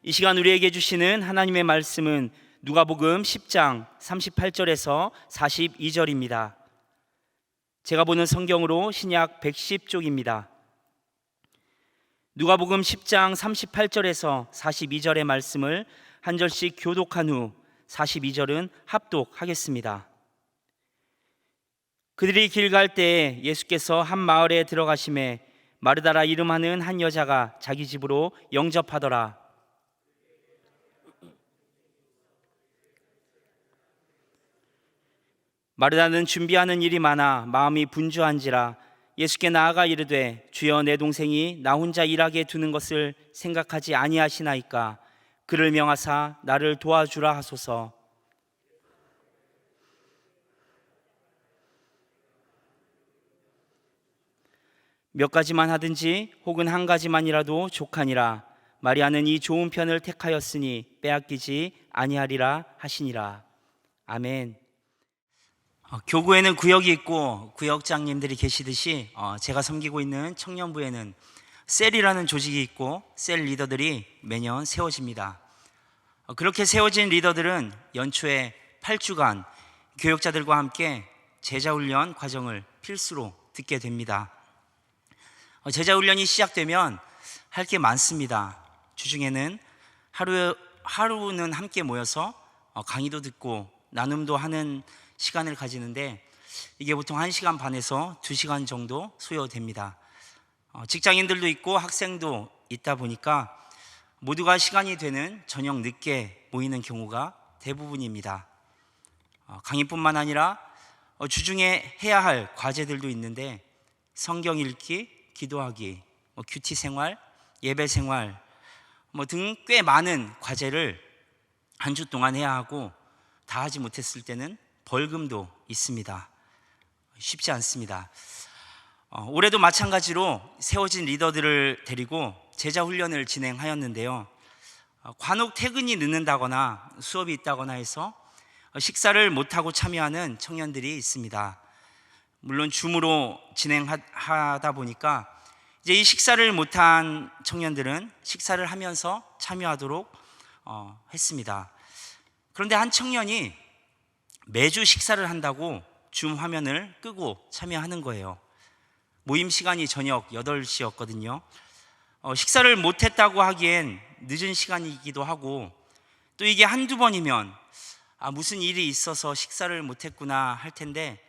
이 시간 우리에게 주시는 하나님의 말씀은 누가복음 10장 38절에서 42절입니다. 제가 보는 성경으로 신약 110쪽입니다. 누가복음 10장 38절에서 42절의 말씀을 한 절씩 교독한 후 42절은 합독하겠습니다. 그들이 길 갈 때에 예수께서 한 마을에 들어가심에 마르다라 이름하는 한 여자가 자기 집으로 영접하더라. 마르다는 준비하는 일이 많아 마음이 분주한지라 예수께 나아가 이르되 주여, 내 동생이 나 혼자 일하게 두는 것을 생각하지 아니하시나이까 그를 명하사 나를 도와주라 하소서. 몇 가지만 하든지 혹은 한 가지만이라도 족하니라. 마리아는 이 좋은 편을 택하였으니 빼앗기지 아니하리라 하시니라. 아멘. 교구에는 구역이 있고 구역장님들이 계시듯이 제가 섬기고 있는 청년부에는 셀이라는 조직이 있고 셀 리더들이 매년 세워집니다. 그렇게 세워진 리더들은 연초에 8주간 교역자들과 함께 제자훈련 과정을 필수로 듣게 됩니다. 제자훈련이 시작되면 할 게 많습니다. 주중에는 하루는 함께 모여서 강의도 듣고 나눔도 하는 시간을 가지는데 이게 보통 1시간 반에서 2시간 정도 소요됩니다. 직장인들도 있고 학생도 있다 보니까 모두가 시간이 되는 저녁 늦게 모이는 경우가 대부분입니다. 강의뿐만 아니라 주중에 해야 할 과제들도 있는데 성경 읽기, 기도하기, 큐티 생활, 예배 생활 등 꽤 많은 과제를 한 주 동안 해야 하고 다 하지 못했을 때는 벌금도 있습니다. 쉽지 않습니다. 올해도 마찬가지로 세워진 리더들을 데리고 제자 훈련을 진행하였는데요. 간혹 퇴근이 늦는다거나 수업이 있다거나 해서 식사를 못하고 참여하는 청년들이 있습니다. 물론 줌으로 진행하다 보니까 이제 이 식사를 못한 청년들은 식사를 하면서 참여하도록 했습니다. 그런데 한 청년이 매주 식사를 한다고 줌 화면을 끄고 참여하는 거예요. 모임 시간이 저녁 8시였거든요. 식사를 못했다고 하기엔 늦은 시간이기도 하고 또 이게 한두 번이면 무슨 일이 있어서 식사를 못했구나 할 텐데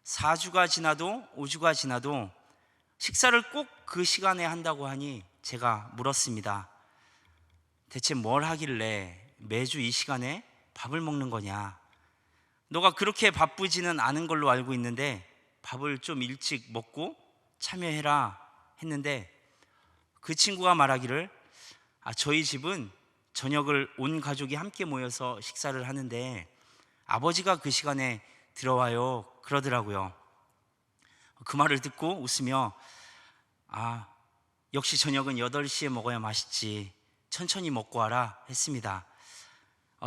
4주가 지나도 5주가 지나도 식사를 꼭 그 시간에 한다고 하니 제가 물었습니다. 대체 뭘 하길래 매주 이 시간에 밥을 먹는 거냐? 너가 그렇게 바쁘지는 않은 걸로 알고 있는데 밥을 좀 일찍 먹고 참여해라 했는데 그 친구가 말하기를 저희 집은 저녁을 온 가족이 함께 모여서 식사를 하는데 아버지가 그 시간에 들어와요 그러더라고요. 그 말을 듣고 웃으며 역시 저녁은 8시에 먹어야 맛있지, 천천히 먹고 와라 했습니다.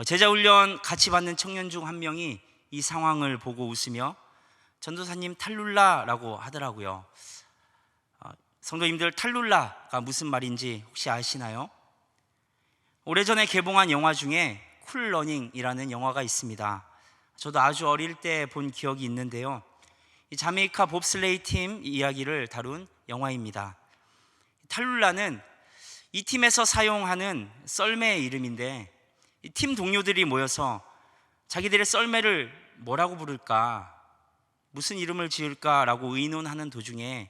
제자훈련 같이 받는 청년 중 한 명이 이 상황을 보고 웃으며 전도사님 탈룰라라고 하더라고요. 성도님들, 탈룰라가 무슨 말인지 혹시 아시나요? 오래전에 개봉한 영화 중에 쿨러닝이라는 영화가 있습니다. 저도 아주 어릴 때 본 기억이 있는데요. 이 자메이카 봅슬레이 팀 이야기를 다룬 영화입니다. 탈룰라는 이 팀에서 사용하는 썰매의 이름인데 이 팀 동료들이 모여서 자기들의 썰매를 뭐라고 부를까, 무슨 이름을 지을까라고 의논하는 도중에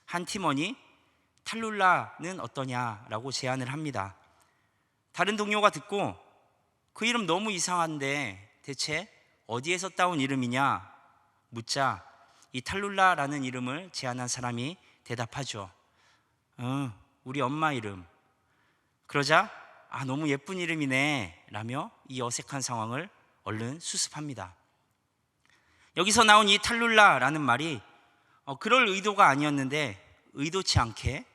한 팀원이 탈룰라는 어떠냐라고 제안을 합니다. 다른 동료가 듣고 그 이름 너무 이상한데 대체 어디에서 따온 이름이냐 묻자 이 탈룰라라는 이름을 제안한 사람이 대답하죠. 우리 엄마 이름. 그러자 너무 예쁜 이름이네 라며 이 어색한 상황을 얼른 수습합니다. 여기서 나온 이 탈룰라라는 말이 그럴 의도가 아니었는데 의도치 않게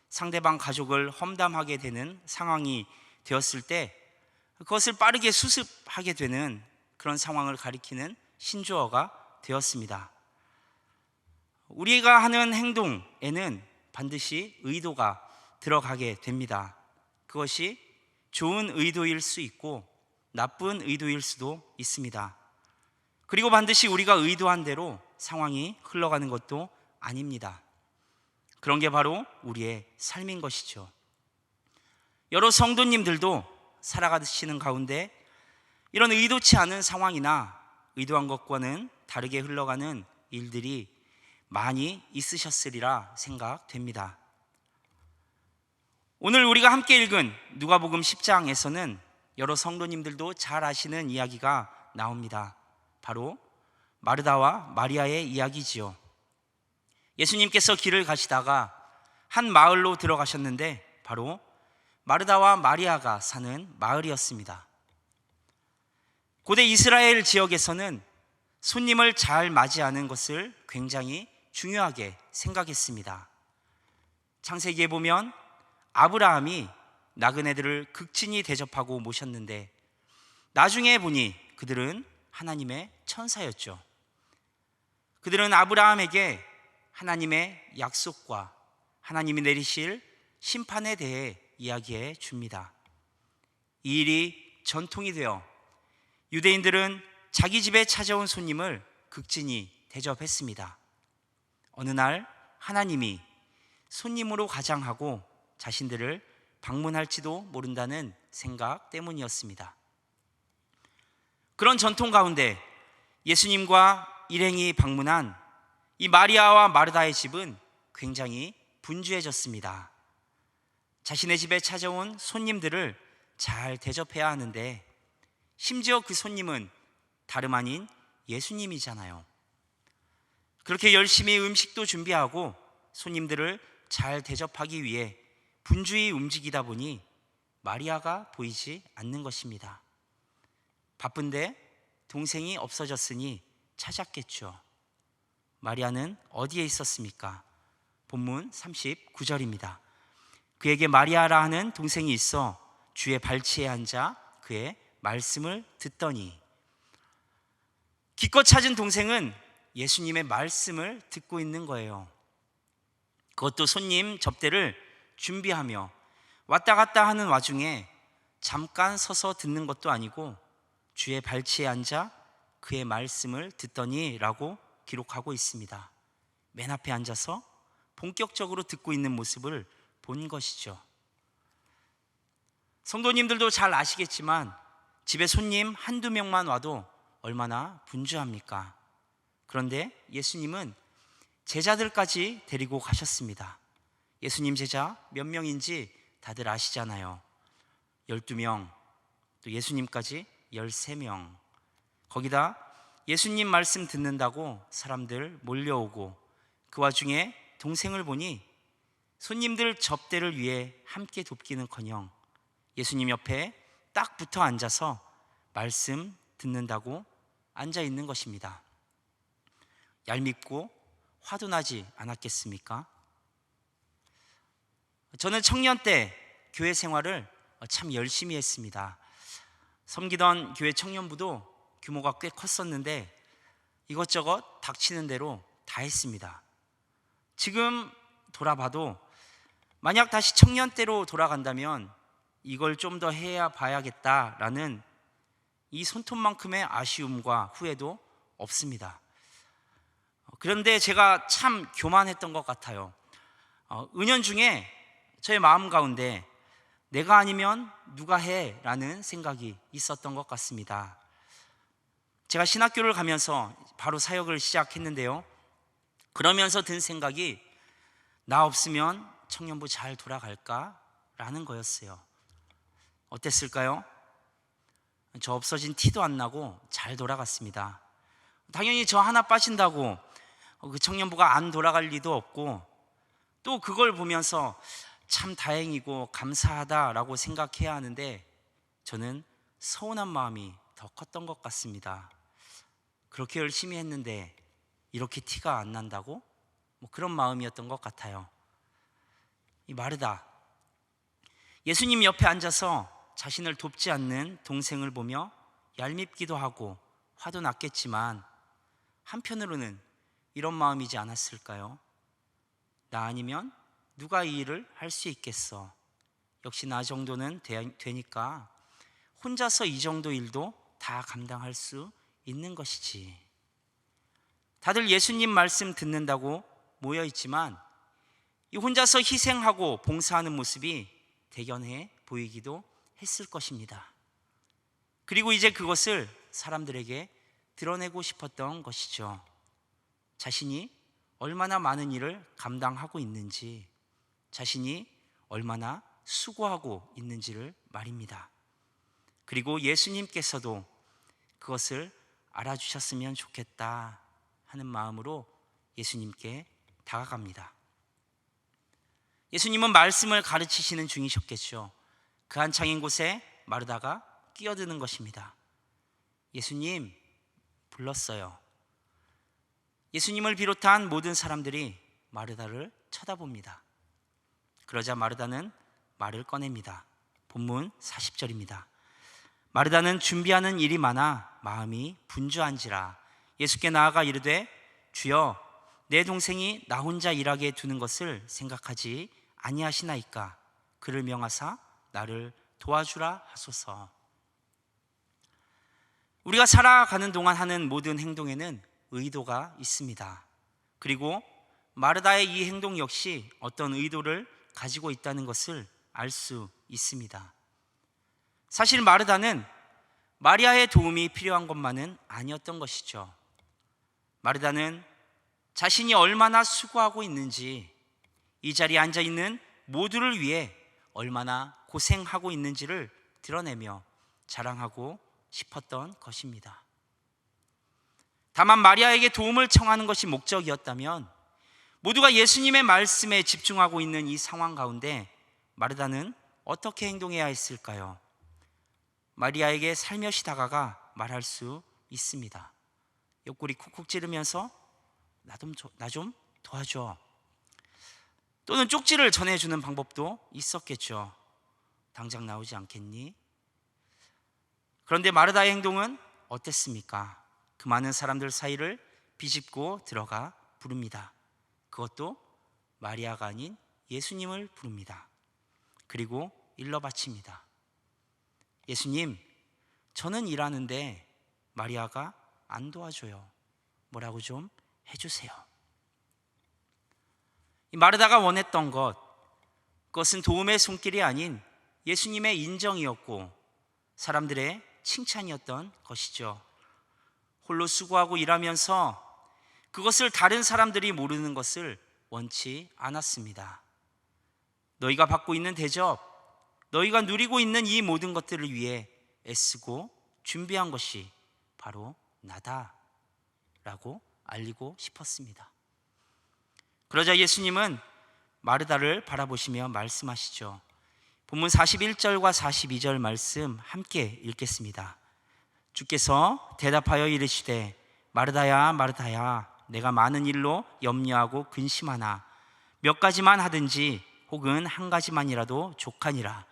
상대방 가족을 험담하게 되는 상황이 되었을 때 그것을 빠르게 수습하게 되는 그런 상황을 가리키는 신조어가 되었습니다. 우리가 하는 행동에는 반드시 의도가 들어가게 됩니다. 그것이 좋은 의도일 수 있고 나쁜 의도일 수도 있습니다. 그리고 반드시 우리가 의도한 대로 상황이 흘러가는 것도 아닙니다. 그런 게 바로 우리의 삶인 것이죠. 여러 성도님들도 살아가시는 가운데 이런 의도치 않은 상황이나 의도한 것과는 다르게 흘러가는 일들이 많이 있으셨으리라 생각됩니다. 오늘 우리가 함께 읽은 누가복음 10장에서는 여러 성도님들도 잘 아시는 이야기가 나옵니다. 바로 마르다와 마리아의 이야기지요. 예수님께서 길을 가시다가 한 마을로 들어가셨는데 바로 마르다와 마리아가 사는 마을이었습니다. 고대 이스라엘 지역에서는 손님을 잘 맞이하는 것을 굉장히 중요하게 생각했습니다. 창세기에 보면 아브라함이 나그네들을 극진히 대접하고 모셨는데 나중에 보니 그들은 하나님의 천사였죠. 그들은 아브라함에게 하나님의 약속과 하나님이 내리실 심판에 대해 이야기해 줍니다. 이 일이 전통이 되어 유대인들은 자기 집에 찾아온 손님을 극진히 대접했습니다. 어느 날 하나님이 손님으로 가장하고 자신들을 방문할지도 모른다는 생각 때문이었습니다. 그런 전통 가운데 예수님과 일행이 방문한 이 마리아와 마르다의 집은 굉장히 분주해졌습니다. 자신의 집에 찾아온 손님들을 잘 대접해야 하는데 심지어 그 손님은 다름 아닌 예수님이잖아요. 그렇게 열심히 음식도 준비하고 손님들을 잘 대접하기 위해 분주히 움직이다 보니 마리아가 보이지 않는 것입니다. 바쁜데 동생이 없어졌으니 찾았겠죠. 마리아는 어디에 있었습니까? 본문 39절입니다. 그에게 마리아라 하는 동생이 있어 주의 발치에 앉아 그의 말씀을 듣더니. 기껏 찾은 동생은 예수님의 말씀을 듣고 있는 거예요. 그것도 손님 접대를 준비하며 왔다 갔다 하는 와중에 잠깐 서서 듣는 것도 아니고 주의 발치에 앉아 그의 말씀을 듣더니 라고 기록하고 있습니다. 맨 앞에 앉아서 본격적으로 듣고 있는 모습을 본 것이죠. 성도님들도 잘 아시겠지만 집에 손님 한두 명만 와도 얼마나 분주합니까? 그런데 예수님은 제자들까지 데리고 가셨습니다. 예수님 제자 몇 명인지 다들 아시잖아요. 12명, 또 예수님까지 13명. 거기다 예수님 말씀 듣는다고 사람들 몰려오고 그 와중에 동생을 보니 손님들 접대를 위해 함께 돕기는커녕 예수님 옆에 딱 붙어 앉아서 말씀 듣는다고 앉아 있는 것입니다. 얄밉고 화도 나지 않았겠습니까? 저는 청년 때 교회 생활을 참 열심히 했습니다. 섬기던 교회 청년부도 규모가 꽤 컸었는데 이것저것 닥치는 대로 다 했습니다. 지금 돌아봐도 만약 다시 청년 때로 돌아간다면 이걸 좀 더 해야 봐야겠다라는 이 손톱만큼의 아쉬움과 후회도 없습니다. 그런데 제가 참 교만했던 것 같아요. 은연중에 저의 마음 가운데 내가 아니면 누가 해? 라는 생각이 있었던 것 같습니다. 제가 신학교를 가면서 바로 사역을 시작했는데요. 그러면서 든 생각이 나 없으면 청년부 잘 돌아갈까? 라는 거였어요. 어땠을까요? 저 없어진 티도 안 나고 잘 돌아갔습니다. 당연히 저 하나 빠진다고 그 청년부가 안 돌아갈 리도 없고 또 그걸 보면서 참 다행이고 감사하다라고 생각해야 하는데 저는 서운한 마음이 더 컸던 것 같습니다. 그렇게 열심히 했는데 이렇게 티가 안 난다고? 그런 마음이었던 것 같아요. 이 마르다, 예수님 옆에 앉아서 자신을 돕지 않는 동생을 보며 얄밉기도 하고 화도 났겠지만 한편으로는 이런 마음이지 않았을까요? 나 아니면 누가 이 일을 할 수 있겠어? 역시 나 정도는 되니까 혼자서 이 정도 일도 다 감당할 수 있는 것이지. 다들 예수님 말씀 듣는다고 모여 있지만 이 혼자서 희생하고 봉사하는 모습이 대견해 보이기도 했을 것입니다. 그리고 이제 그것을 사람들에게 드러내고 싶었던 것이죠. 자신이 얼마나 많은 일을 감당하고 있는지, 자신이 얼마나 수고하고 있는지를 말입니다. 그리고 예수님께서도 그것을 알아주셨으면 좋겠다 하는 마음으로 예수님께 다가갑니다. 예수님은 말씀을 가르치시는 중이셨겠죠. 그 한창인 곳에 마르다가 끼어드는 것입니다. 예수님 불렀어요. 예수님을 비롯한 모든 사람들이 마르다를 쳐다봅니다. 그러자 마르다는 말을 꺼냅니다. 본문 40절입니다. 마르다는 준비하는 일이 많아 마음이 분주한지라 예수께 나아가 이르되 주여 내 동생이 나 혼자 일하게 두는 것을 생각하지 아니하시나이까 그를 명하사 나를 도와주라 하소서. 우리가 살아가는 동안 하는 모든 행동에는 의도가 있습니다. 그리고 마르다의 이 행동 역시 어떤 의도를 가지고 있다는 것을 알 수 있습니다. 사실 마르다는 마리아의 도움이 필요한 것만은 아니었던 것이죠. 마르다는 자신이 얼마나 수고하고 있는지, 이 자리에 앉아 있는 모두를 위해 얼마나 고생하고 있는지를 드러내며 자랑하고 싶었던 것입니다. 다만 마리아에게 도움을 청하는 것이 목적이었다면 모두가 예수님의 말씀에 집중하고 있는 이 상황 가운데 마르다는 어떻게 행동해야 했을까요? 마리아에게 살며시 다가가 말할 수 있습니다. 옆구리 쿡쿡 찌르면서 나 좀 도와줘. 또는 쪽지를 전해주는 방법도 있었겠죠. 당장 나오지 않겠니? 그런데 마르다의 행동은 어땠습니까? 그 많은 사람들 사이를 비집고 들어가 부릅니다. 그것도 마리아가 아닌 예수님을 부릅니다. 그리고 일러 바칩니다. 예수님, 저는 일하는데 마리아가 안 도와줘요. 뭐라고 좀 해주세요. 이 마르다가 원했던 그것은 도움의 손길이 아닌 예수님의 인정이었고 사람들의 칭찬이었던 것이죠. 홀로 수고하고 일하면서 그것을 다른 사람들이 모르는 것을 원치 않았습니다. 너희가 받고 있는 대접, 너희가 누리고 있는 이 모든 것들을 위해 애쓰고 준비한 것이 바로 나다 라고 알리고 싶었습니다. 그러자 예수님은 마르다를 바라보시며 말씀하시죠. 본문 41절과 42절 말씀 함께 읽겠습니다. 주께서 대답하여 이르시되 마르다야 마르다야 내가 많은 일로 염려하고 근심하나 몇 가지만 하든지 혹은 한 가지만이라도 족하니라.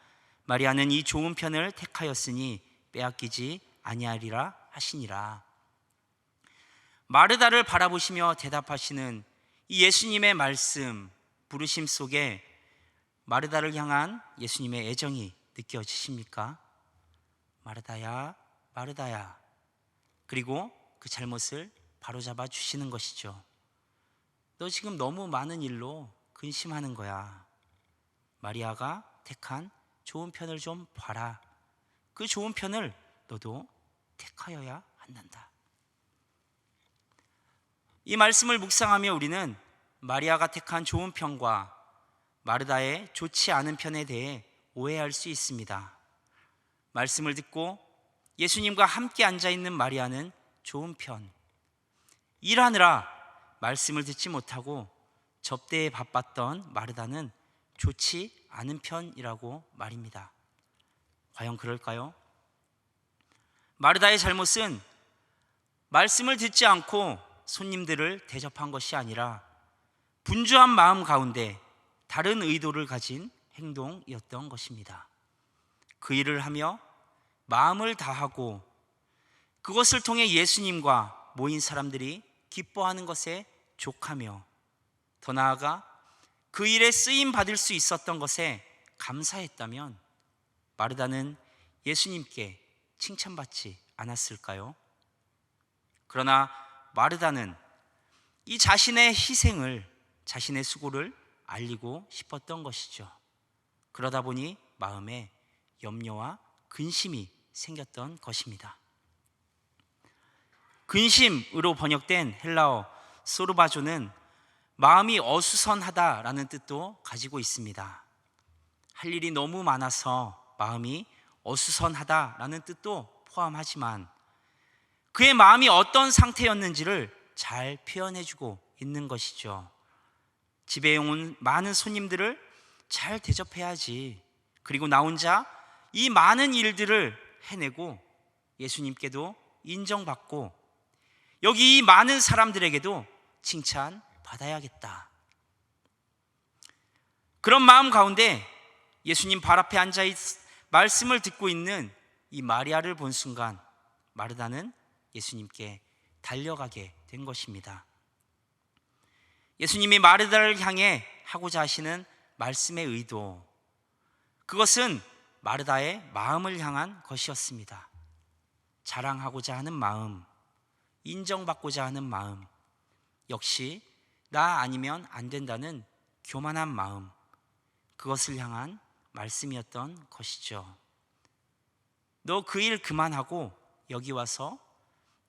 마리아는 이 좋은 편을 택하였으니 빼앗기지 아니하리라 하시니라. 마르다를 바라보시며 대답하시는 이 예수님의 말씀, 부르심 속에 마르다를 향한 예수님의 애정이 느껴지십니까? 마르다야 마르다야. 그리고 그 잘못을 바로잡아 주시는 것이죠. 너 지금 너무 많은 일로 근심하는 거야. 마리아가 택한 좋은 편을 좀 봐라. 그 좋은 편을 너도 택하여야 한단다. 이 말씀을 묵상하며 우리는 마리아가 택한 좋은 편과 마르다의 좋지 않은 편에 대해 오해할 수 있습니다. 말씀을 듣고 예수님과 함께 앉아있는 마리아는 좋은 편, 일하느라 말씀을 듣지 못하고 접대에 바빴던 마르다는 좋지 않은 편이라고 말입니다. 과연 그럴까요? 마르다의 잘못은 말씀을 듣지 않고 손님들을 대접한 것이 아니라 분주한 마음 가운데 다른 의도를 가진 행동이었던 것입니다. 그 일을 하며 마음을 다하고 그것을 통해 예수님과 모인 사람들이 기뻐하는 것에 족하며 더 나아가 그 일에 쓰임 받을 수 있었던 것에 감사했다면 마르다는 예수님께 칭찬받지 않았을까요? 그러나 마르다는 이 자신의 희생을, 자신의 수고를 알리고 싶었던 것이죠. 그러다 보니 마음에 염려와 근심이 생겼던 것입니다. 근심으로 번역된 헬라어 소르바조는 마음이 어수선하다라는 뜻도 가지고 있습니다. 할 일이 너무 많아서 마음이 어수선하다라는 뜻도 포함하지만 그의 마음이 어떤 상태였는지를 잘 표현해주고 있는 것이죠. 집에 온 많은 손님들을 잘 대접해야지. 그리고 나 혼자 이 많은 일들을 해내고 예수님께도 인정받고 여기 이 많은 사람들에게도 칭찬받아야겠다. 그런 마음 가운데 예수님 발 앞에 앉아 말씀을 듣고 있는 이 마리아를 본 순간 마르다는 예수님께 달려가게 된 것입니다. 예수님이 마르다를 향해 하고자 하시는 말씀의 의도, 그것은 마르다의 마음을 향한 것이었습니다. 자랑하고자 하는 마음, 인정받고자 하는 마음, 역시 나 아니면 안 된다는 교만한 마음, 그것을 향한 말씀이었던 것이죠. 너 그 일 그만하고 여기 와서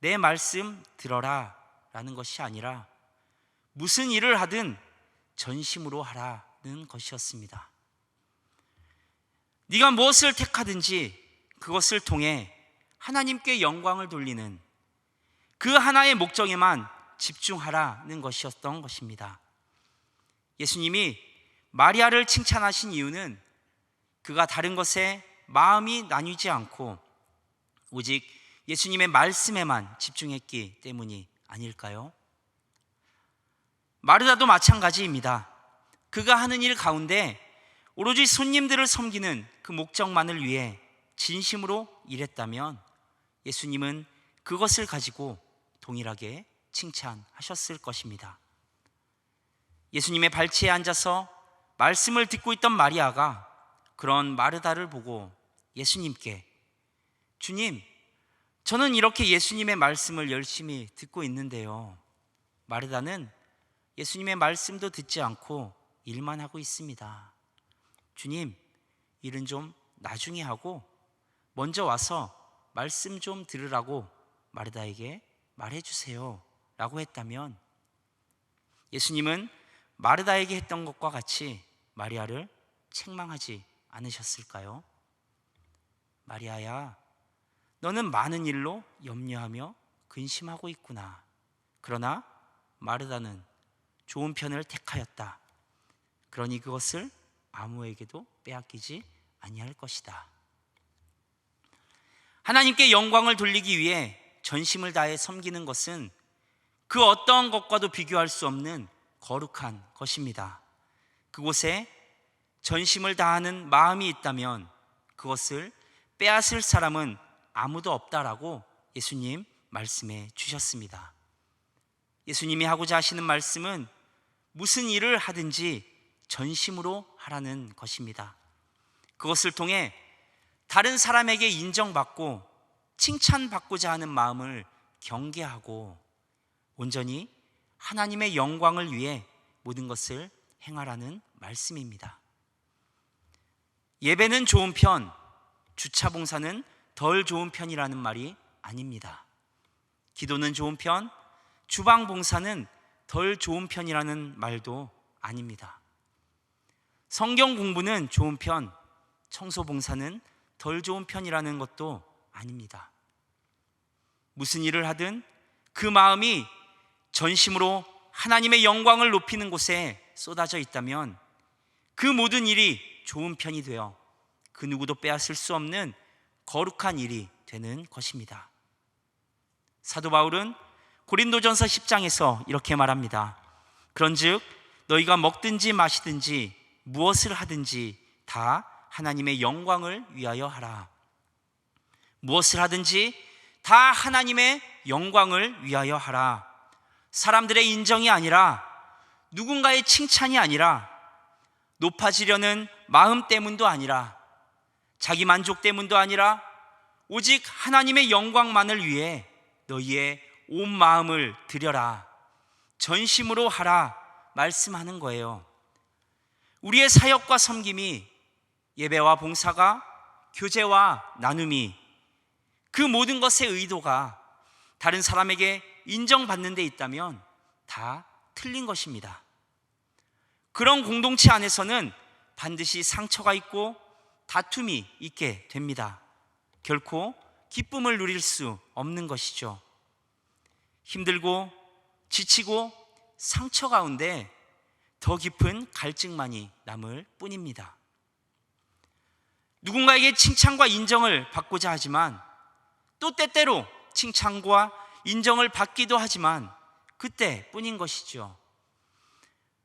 내 말씀 들어라 라는 것이 아니라 무슨 일을 하든 전심으로 하라는 것이었습니다. 네가 무엇을 택하든지 그것을 통해 하나님께 영광을 돌리는 그 하나의 목적에만 집중하라는 것이었던 것입니다. 예수님이 마리아를 칭찬하신 이유는 그가 다른 것에 마음이 나뉘지 않고 오직 예수님의 말씀에만 집중했기 때문이 아닐까요? 마르다도 마찬가지입니다. 그가 하는 일 가운데 오로지 손님들을 섬기는 그 목적만을 위해 진심으로 일했다면 예수님은 그것을 가지고 동일하게 칭찬하셨을 것입니다. 예수님의 발치에 앉아서 말씀을 듣고 있던 마리아가 그런 마르다를 보고 예수님께 주님, 저는 이렇게 예수님의 말씀을 열심히 듣고 있는데요, 마르다는 예수님의 말씀도 듣지 않고 일만 하고 있습니다. 주님, 일은 좀 나중에 하고 먼저 와서 말씀 좀 들으라고 마르다에게 말해주세요 라고 했다면 예수님은 마르다에게 했던 것과 같이 마리아를 책망하지 않으셨을까요? 마리아야, 너는 많은 일로 염려하며 근심하고 있구나. 그러나 마르다는 좋은 편을 택하였다. 그러니 그것을 아무에게도 빼앗기지 아니할 것이다. 하나님께 영광을 돌리기 위해 전심을 다해 섬기는 것은 그 어떤 것과도 비교할 수 없는 거룩한 것입니다. 그곳에 전심을 다하는 마음이 있다면 그것을 빼앗을 사람은 아무도 없다라고 예수님 말씀해 주셨습니다. 예수님이 하고자 하시는 말씀은 무슨 일을 하든지 전심으로 하라는 것입니다. 그것을 통해 다른 사람에게 인정받고 칭찬받고자 하는 마음을 경계하고 온전히 하나님의 영광을 위해 모든 것을 행하라는 말씀입니다. 예배는 좋은 편, 주차 봉사는 덜 좋은 편이라는 말이 아닙니다. 기도는 좋은 편, 주방 봉사는 덜 좋은 편이라는 말도 아닙니다. 성경 공부는 좋은 편, 청소 봉사는 덜 좋은 편이라는 것도 아닙니다. 무슨 일을 하든 그 마음이 전심으로 하나님의 영광을 높이는 곳에 쏟아져 있다면 그 모든 일이 좋은 편이 되어 그 누구도 빼앗을 수 없는 거룩한 일이 되는 것입니다. 사도 바울은 고린도전서 10장에서 이렇게 말합니다. 그런즉 너희가 먹든지 마시든지 무엇을 하든지 다 하나님의 영광을 위하여 하라. 무엇을 하든지 다 하나님의 영광을 위하여 하라. 사람들의 인정이 아니라, 누군가의 칭찬이 아니라, 높아지려는 마음 때문도 아니라, 자기 만족 때문도 아니라 오직 하나님의 영광만을 위해 너희의 온 마음을 들여라, 전심으로 하라 말씀하는 거예요. 우리의 사역과 섬김이, 예배와 봉사가, 교제와 나눔이, 그 모든 것의 의도가 다른 사람에게 인정받는 데 있다면 다 틀린 것입니다. 그런 공동체 안에서는 반드시 상처가 있고 다툼이 있게 됩니다. 결코 기쁨을 누릴 수 없는 것이죠. 힘들고 지치고 상처 가운데 더 깊은 갈증만이 남을 뿐입니다. 누군가에게 칭찬과 인정을 받고자 하지만 또 때때로 칭찬과 인정을 받기도 하지만 그때뿐인 것이죠.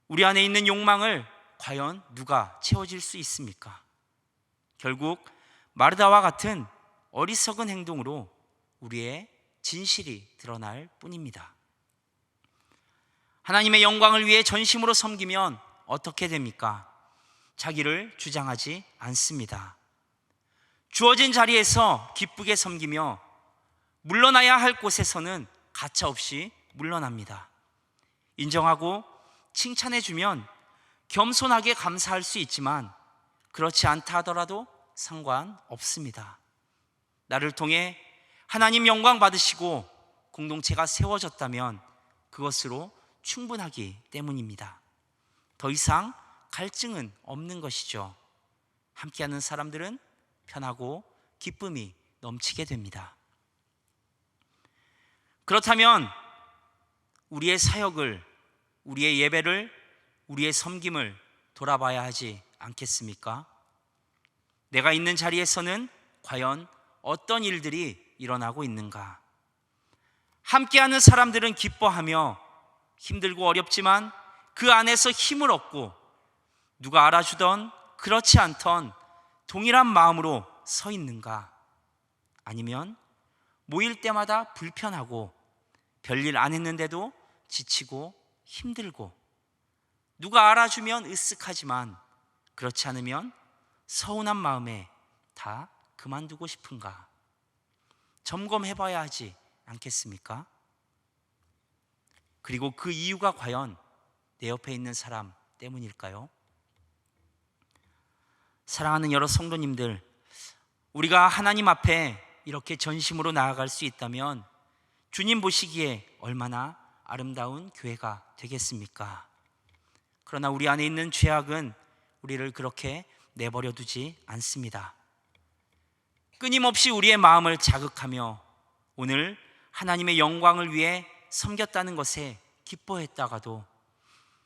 우리 안에 있는 욕망을 과연 누가 채워질 수 있습니까? 결국 마르다와 같은 어리석은 행동으로 우리의 진실이 드러날 뿐입니다. 하나님의 영광을 위해 전심으로 섬기면 어떻게 됩니까? 자기를 주장하지 않습니다. 주어진 자리에서 기쁘게 섬기며 물러나야 할 곳에서는 가차없이 물러납니다. 인정하고 칭찬해주면 겸손하게 감사할 수 있지만 그렇지 않다 하더라도 상관없습니다. 나를 통해 하나님 영광 받으시고 공동체가 세워졌다면 그것으로 충분하기 때문입니다. 더 이상 갈증은 없는 것이죠. 함께하는 사람들은 편하고 기쁨이 넘치게 됩니다. 그렇다면 우리의 사역을, 우리의 예배를, 우리의 섬김을 돌아봐야 하지 않겠습니까? 내가 있는 자리에서는 과연 어떤 일들이 일어나고 있는가? 함께하는 사람들은 기뻐하며 힘들고 어렵지만 그 안에서 힘을 얻고 누가 알아주던 그렇지 않던 동일한 마음으로 서 있는가? 아니면 모일 때마다 불편하고 별일 안 했는데도 지치고 힘들고 누가 알아주면 으쓱하지만 그렇지 않으면 서운한 마음에 다 그만두고 싶은가? 점검해봐야 하지 않겠습니까? 그리고 그 이유가 과연 내 옆에 있는 사람 때문일까요? 사랑하는 여러 성도님들, 우리가 하나님 앞에 이렇게 전심으로 나아갈 수 있다면 주님 보시기에 얼마나 아름다운 교회가 되겠습니까? 그러나 우리 안에 있는 죄악은 우리를 그렇게 내버려 두지 않습니다. 끊임없이 우리의 마음을 자극하며 오늘 하나님의 영광을 위해 섬겼다는 것에 기뻐했다가도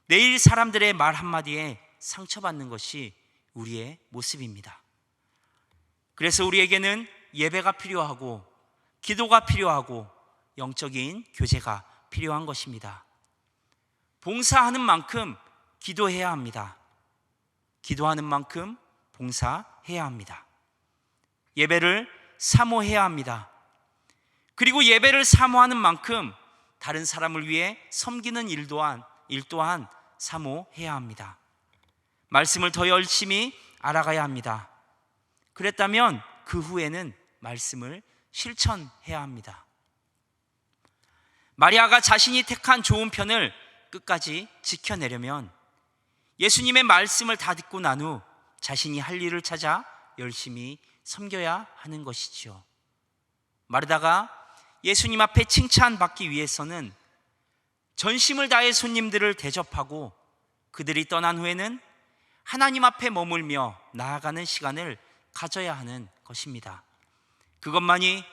내일 사람들의 말 한마디에 상처받는 것이 우리의 모습입니다. 그래서 우리에게는 예배가 필요하고 기도가 필요하고 영적인 교제가 필요한 것입니다. 봉사하는 만큼 기도해야 합니다. 기도하는 만큼 봉사해야 합니다. 예배를 사모해야 합니다. 그리고 예배를 사모하는 만큼 다른 사람을 위해 섬기는 일 또한 사모해야 합니다. 말씀을 더 열심히 알아가야 합니다. 그랬다면 그 후에는 말씀을 실천해야 합니다. 마리아가 자신이 택한 좋은 편을 끝까지 지켜내려면 예수님의 말씀을 다 듣고 난 후 자신이 할 일을 찾아 열심히 섬겨야 하는 것이지요. 마르다가 예수님 앞에 칭찬받기 위해서는 전심을 다해 손님들을 대접하고 그들이 떠난 후에는 하나님 앞에 머물며 나아가는 시간을 가져야 하는 것입니다. 그것만이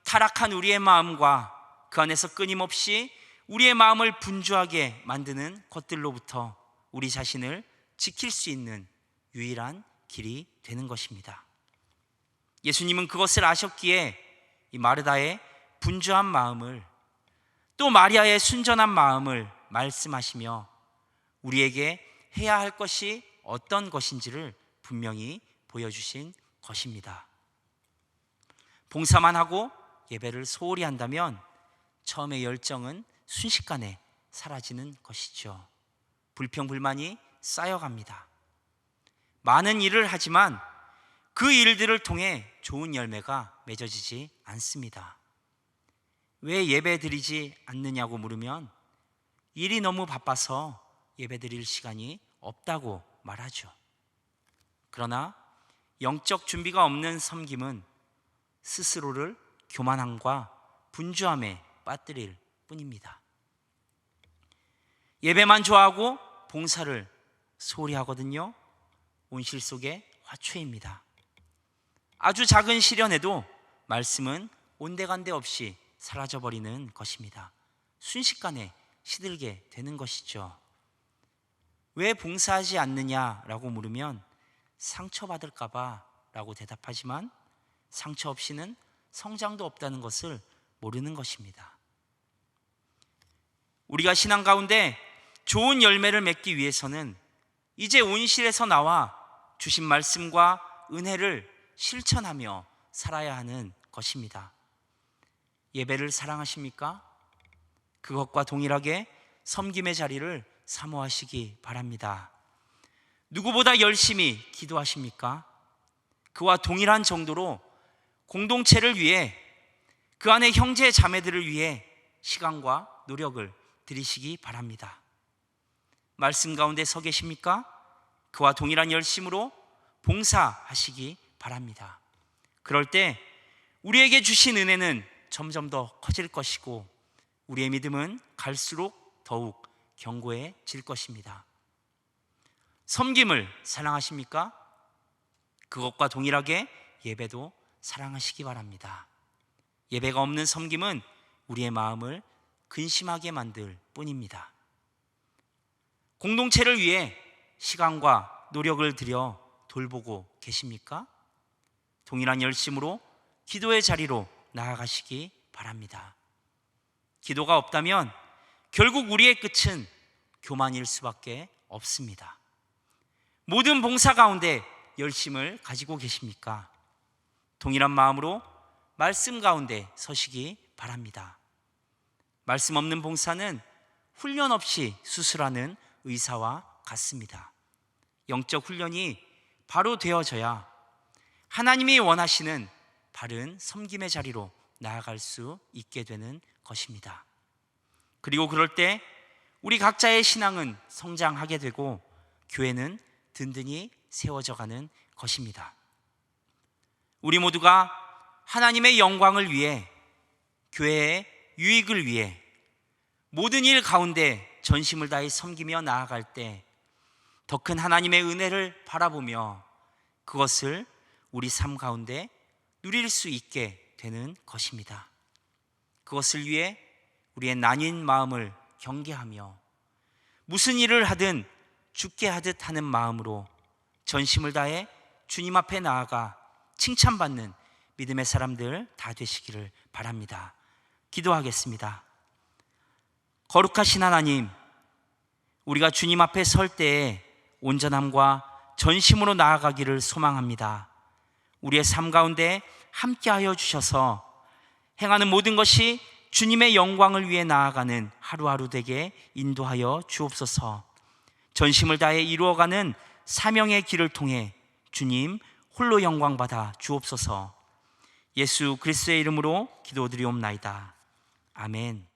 타락한 우리의 마음과 그 안에서 끊임없이 우리의 마음을 분주하게 만드는 것들로부터 우리 자신을 지킬 수 있는 유일한 길이 되는 것입니다. 예수님은 그것을 아셨기에 이 마르다의 분주한 마음을 또 마리아의 순전한 마음을 말씀하시며 우리에게 해야 할 것이 어떤 것인지를 분명히 보여주신 것입니다. 봉사만 하고 예배를 소홀히 한다면 처음의 열정은 순식간에 사라지는 것이죠. 불평불만이 쌓여갑니다. 많은 일을 하지만 그 일들을 통해 좋은 열매가 맺어지지 않습니다. 왜 예배 드리지 않느냐고 물으면 일이 너무 바빠서 예배 드릴 시간이 없다고 말하죠. 그러나 영적 준비가 없는 섬김은 스스로를 교만함과 분주함에 빠뜨릴 뿐입니다. 예배만 좋아하고 봉사를 소홀히 하거든요. 온실 속의 화초입니다. 아주 작은 시련에도 말씀은 온데간데 없이 사라져버리는 것입니다. 순식간에 시들게 되는 것이죠. 왜 봉사하지 않느냐라고 물으면 상처받을까봐 라고 대답하지만 상처 없이는 성장도 없다는 것을 모르는 것입니다. 우리가 신앙 가운데 좋은 열매를 맺기 위해서는 이제 온실에서 나와 주신 말씀과 은혜를 실천하며 살아야 하는 것입니다. 예배를 사랑하십니까? 그것과 동일하게 섬김의 자리를 사모하시기 바랍니다. 누구보다 열심히 기도하십니까? 그와 동일한 정도로 공동체를 위해, 그 안에 형제 자매들을 위해 시간과 노력을 들이시기 바랍니다. 말씀 가운데 서 계십니까? 그와 동일한 열심으로 봉사하시기 바랍니다. 그럴 때 우리에게 주신 은혜는 점점 더 커질 것이고 우리의 믿음은 갈수록 더욱 견고해질 것입니다. 섬김을 사랑하십니까? 그것과 동일하게 예배도 사랑하시기 바랍니다. 예배가 없는 섬김은 우리의 마음을 근심하게 만들 뿐입니다. 공동체를 위해 시간과 노력을 들여 돌보고 계십니까? 동일한 열심으로 기도의 자리로 나아가시기 바랍니다. 기도가 없다면 결국 우리의 끝은 교만일 수밖에 없습니다. 모든 봉사 가운데 열심을 가지고 계십니까? 동일한 마음으로 말씀 가운데 서시기 바랍니다. 말씀 없는 봉사는 훈련 없이 수술하는 의사와 같습니다. 영적 훈련이 바로 되어져야 하나님이 원하시는 바른 섬김의 자리로 나아갈 수 있게 되는 것입니다. 그리고 그럴 때 우리 각자의 신앙은 성장하게 되고 교회는 든든히 세워져 가는 것입니다. 우리 모두가 하나님의 영광을 위해, 교회의 유익을 위해 모든 일 가운데 전심을 다해 섬기며 나아갈 때 더 큰 하나님의 은혜를 바라보며 그것을 우리 삶 가운데 누릴 수 있게 되는 것입니다. 그것을 위해 우리의 나뉜 마음을 경계하며 무슨 일을 하든 죽게 하듯 하는 마음으로 전심을 다해 주님 앞에 나아가 칭찬받는 믿음의 사람들 다 되시기를 바랍니다. 기도하겠습니다. 거룩하신 하나님, 우리가 주님 앞에 설 때에 온전함과 전심으로 나아가기를 소망합니다. 우리의 삶 가운데 함께하여 주셔서 행하는 모든 것이 주님의 영광을 위해 나아가는 하루하루 되게 인도하여 주옵소서. 전심을 다해 이루어가는 사명의 길을 통해 주님 홀로 영광 받아 주옵소서. 예수 그리스도의 이름으로 기도드리옵나이다. 아멘.